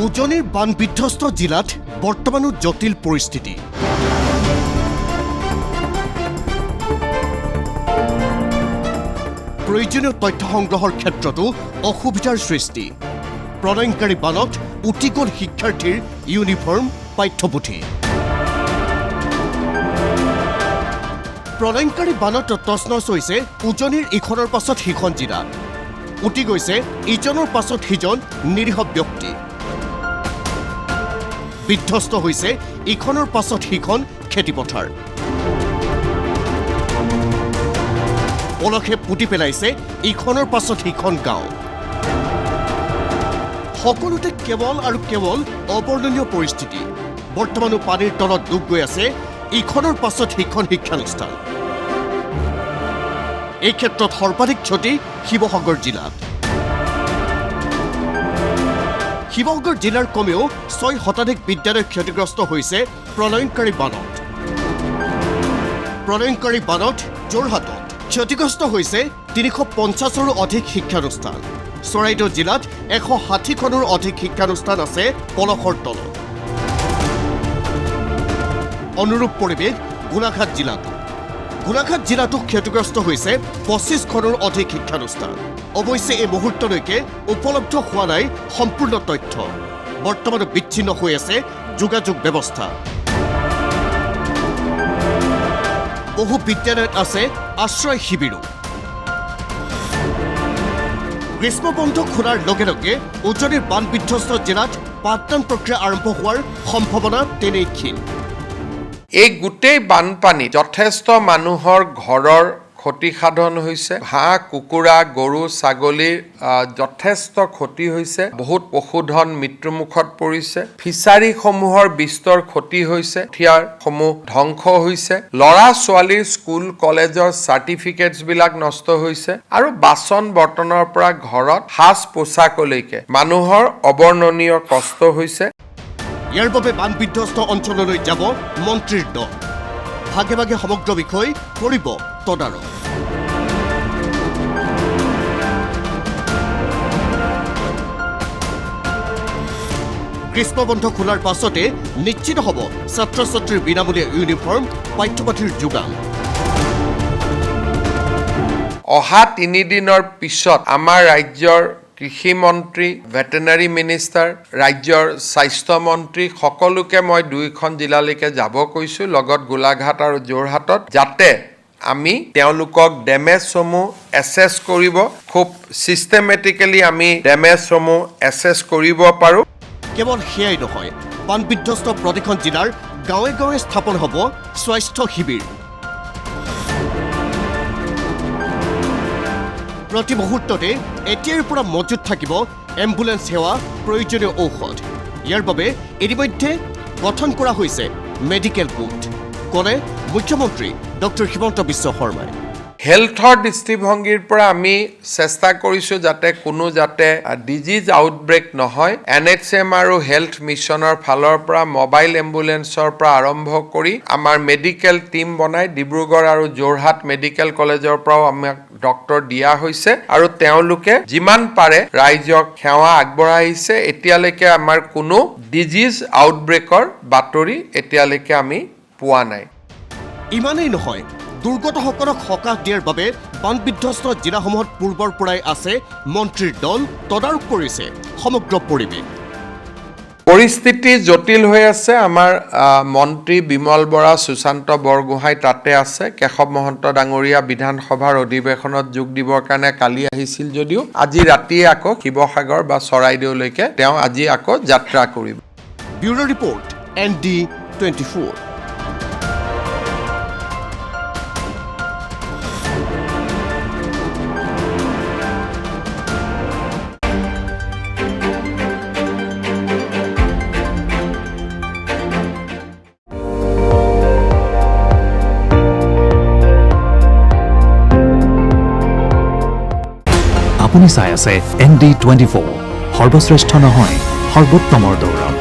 উজনিৰ বান বিধ্বস্ত জিলাত বৰ্তমানো জটিল পৰিস্থিতি। প্ৰয়োজনীয় তথ্য সংগ্ৰহৰ ক্ষেত্ৰতো অসুবিধাৰ সৃষ্টি। প্ৰলয়ংকাৰী বানত উটি গ'ল শিক্ষাৰ্থীৰ ইউনিফৰ্ম, পাঠ্যপুথি। প্ৰলয়ংকাৰী বানত তছনছ হৈছে উজনিৰ ইখনৰ পাছত সিখন জিলা। উটি গৈছে ইজনৰ পাছত সিজন নিৰীহ ব্যক্তি। বিধ্বস্ত হৈছে ইখনৰ পাছত সিখন খেতিপথাৰ। পলসে পুতি পেলাইছে ইখনৰ পাছত সিখন গাঁও। সকলোতে কেৱল আৰু কেৱল অবৰ্ণনীয় পৰিস্থিতি। বৰ্তমানো পানীৰ তলত ডুব গৈ আছে ইখনৰ পাছত সিখন শিক্ষানুষ্ঠান। এই ক্ষেত্ৰত সৰ্বাধিক ক্ষতি শিৱসাগৰ জিলাত। শিৱসাগৰ জিলাৰ কমেও 6 শতাধিক বিদ্যালয় ক্ষতিগ্ৰস্ত হৈছে প্ৰলয়ংকাৰী বানত। প্ৰলয়ংকাৰী বানত যোৰহাটত ক্ষতিগ্ৰস্ত হৈছে 350ৰো অধিক শিক্ষানুষ্ঠান। চৰাইদেউ জিলাত 160খনৰ অধিক শিক্ষানুষ্ঠান আছে পলসৰ তলত। অনুৰূপ পৰিৱেশ গোলাঘাট জিলাতো। গোলাঘাট জিলাতো ক্ষতিগ্ৰস্ত হৈছে 25খনৰ অধিক শিক্ষানুষ্ঠান। অৱশ্যে এই মুহূৰ্তলৈকে উপলব্ধ হোৱা নাই সম্পূৰ্ণ তথ্য। বৰ্তমানো বিচ্ছিন্ন হৈ আছে যোগাযোগ ব্যৱস্থা। বহু বিদ্যালয়ত আছে আশ্ৰয় শিবিৰো। গ্ৰীষ্ম বন্ধ খোলাৰ লগে লগে উজনিৰ বান বিধ্বস্ত জিলাত পাঠদান প্ৰক্ৰিয়া আৰম্ভ হোৱাৰ সম্ভাৱনা তেনেই ক্ষীণ। এই গোটেই বানপানী যথেষ্ট মানুহৰ ঘৰৰ ক্ষতিসাধন হৈছে। হাঁহ, কুকুৰা, গৰু, ছাগলীৰ যথেষ্ট ক্ষতি হৈছে। বহুত পশুধন মৃত্যুমুখত পৰিছে। ফিচাৰীসমূহৰ বিস্তৰ ক্ষতি হৈছে। কঠীয়াসমূহ ধ্বংস হৈছে। ল'ৰা ছোৱালীৰ স্কুল কলেজৰ চাৰ্টিফিকেটছবিলাক নষ্ট হৈছে। আৰু বাচন বৰ্তনৰ পৰা ঘৰত সাজ পোছাকলৈকে মানুহৰ অবৰ্ণনীয় কষ্ট হৈছে। ইয়াৰ বাবে বান বিধ্বস্ত অঞ্চললৈ যাব মন্ত্ৰীৰ দল। ভাগে ভাগে সমগ্ৰ বিষয় কৰিব তদাৰক। গ্ৰীষ্ম বন্ধ খোলাৰ পাছতে নিশ্চিত হ'ব ছাত্ৰ ছাত্ৰীৰ বিনামূলীয়া ইউনিফৰ্ম, পাঠ্যপুথিৰ যোগান। অহা 3 দিনৰ পিছত আমাৰ ৰাজ্যৰ কৃষি মন্ত্ৰী, ভেটেনাৰী মিনিষ্টাৰ, ৰাজ্যৰ স্বাস্থ্য মন্ত্ৰী সকলোকে মই 2খন জিলালৈকে যাব কৈছোঁ, লগত গোলাঘাট আৰু যোৰহাটত, যাতে আমি তেওঁলোকক ডেমেজসমূহ এছেছ কৰিব, খুব ছিষ্টেমেটিকেলি আমি ডেমেজসমূহ এছেছ কৰিব পাৰোঁ। কেৱল সেয়াই নহয়, বান বিধ্বস্ত প্ৰতিখন জিলাৰ গাঁৱে গাঁৱে স্থাপন হ'ব স্বাস্থ্য শিবিৰ। প্ৰতি মুহূৰ্ততে এতিয়াৰ পৰা মজুত থাকিব এম্বুলেন্স সেৱা, প্ৰয়োজনীয় ঔষধ। ইয়াৰ বাবে ইতিমধ্যে গঠন কৰা হৈছে মেডিকেল গোট, ক'লে মুখ্যমন্ত্ৰী ডক্টৰ হিমন্ত বিশ্ব শৰ্মাই। হেল্থৰ দৃষ্টিভংগীৰ পৰা আমি চেষ্টা কৰিছোঁ যাতে কোনো ডিজিজ আউটব্ৰেক নহয়। NHM আৰু হেল্থ মিছনৰ ফালৰ পৰা মোবাইল এম্বুলেন্সৰ পৰা আৰম্ভ কৰি আমাৰ মেডিকেল টিম বনাই ডিব্ৰুগড় আৰু যোৰহাট মেডিকেল কলেজৰ পৰাও আমাক ডক্টৰ দিয়া হৈছে আৰু তেওঁলোকে যিমান পাৰে ৰাইজক সেৱা আগবঢ়াইছে। এতিয়ালৈকে আমাৰ কোনো ডিজিজ আউটব্ৰেকৰ বাতৰি এতিয়ালৈকে আমি পোৱা নাই। ইমানেই নহয়, দুৰ্গতসকলক সকাহ দিয়াৰ বাবে বান বিধ্বস্ত জিলাসমূহত পূৰ্বৰ পৰাই আছে মন্ত্ৰীৰ দল, তদাৰক কৰিছে সমগ্ৰ পৰিৱেশ। পৰিস্থিতি জটিল হৈ আছে। আমাৰ মন্ত্ৰী বিমল বৰা, সুশান্ত বৰগোহাঁই তাতে আছে। কেশৱ মহন্ত ডাঙৰীয়া বিধানসভাৰ অধিৱেশনত যোগ দিবৰ কাৰণে কালি আহিছিল যদিও আজি ৰাতিয়ে আকৌ শিৱসাগৰ বা চৰাইদেউলৈকে তেওঁ আজি আকৌ যাত্ৰা কৰিব। Bureau report, ND24। আপুনি চাই আছে ND24, সৰ্বশ্ৰেষ্ঠ নহয়, সৰ্বোত্তমৰ দৌৰত।